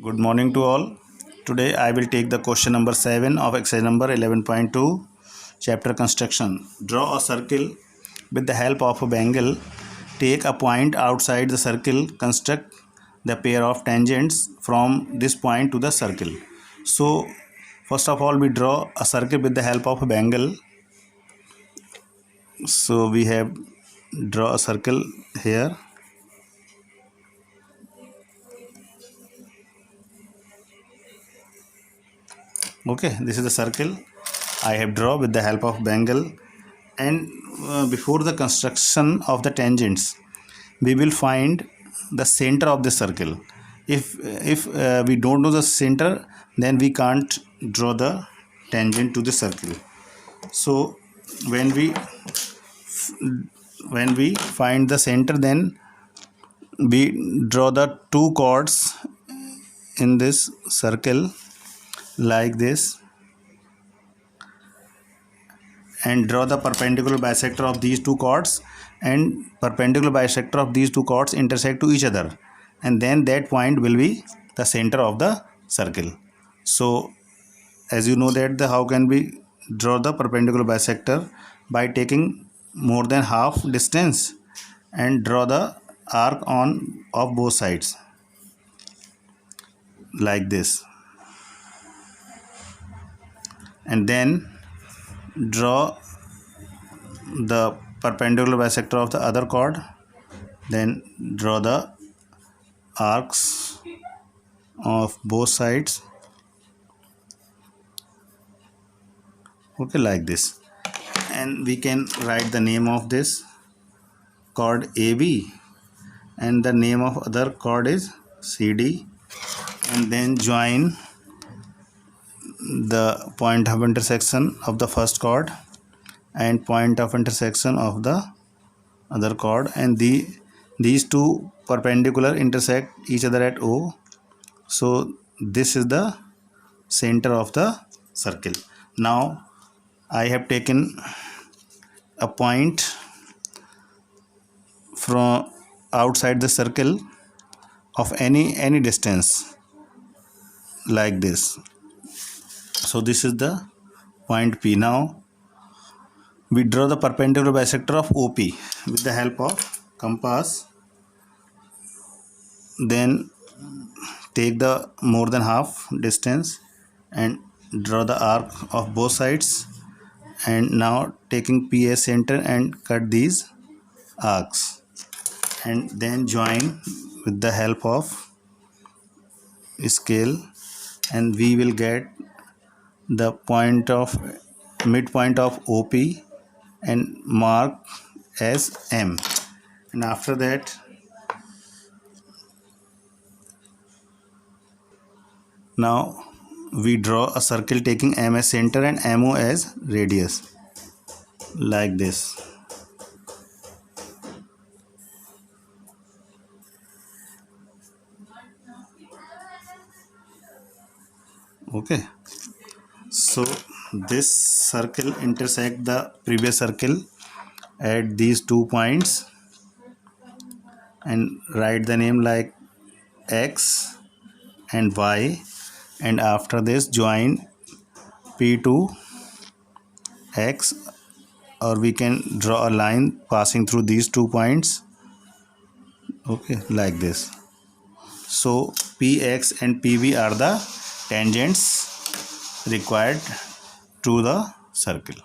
Good morning to all. Today I will take the question number 7 of exercise number 11.2, chapter construction. Draw a circle with the help of a bangle. Take a point outside the circle. Construct the pair of tangents from this point to the circle. So first of all we draw a circle with the help of a bangle. So we have draw a circle here. Okay, this is the circle I have drawn with the help of bangle, and before the construction of the tangents we will find the center of the circle. If we don't know the center, then we can't draw the tangent to the circle. So when we find the center, then we draw the two chords in this circle like this, and draw the perpendicular bisector of these two chords, and perpendicular bisector of these two chords intersect to each other, and then that point will be the center of the circle. So as you know that how can we draw the perpendicular bisector? By taking more than half distance and draw the arc on of both sides like this, and then draw the perpendicular bisector of the other chord, then draw the arcs of both sides, okay, like this. And we can write the name of this chord AB, and the name of other chord is CD, and then join the point of intersection of the first chord and point of intersection of the other chord, and these two perpendicular intersect each other at O. So this is the center of the circle. Now I have taken a point from outside the circle of any distance like this. So this is the point P. Now we draw the perpendicular bisector of OP with the help of compass. Then take the more than half distance and draw the arc of both sides, and now taking P as center and cut these arcs, and then join with the help of scale, and we will get the point of midpoint of OP and mark as M. And after that now we draw a circle taking M as center and MO as radius like this. Okay, so this circle intersect the previous circle at these 2 points, and write the name like X and Y, and after this join P to X, or we can draw a line passing through these 2 points, okay, like this. So PX and PB are the tangents required to the circle.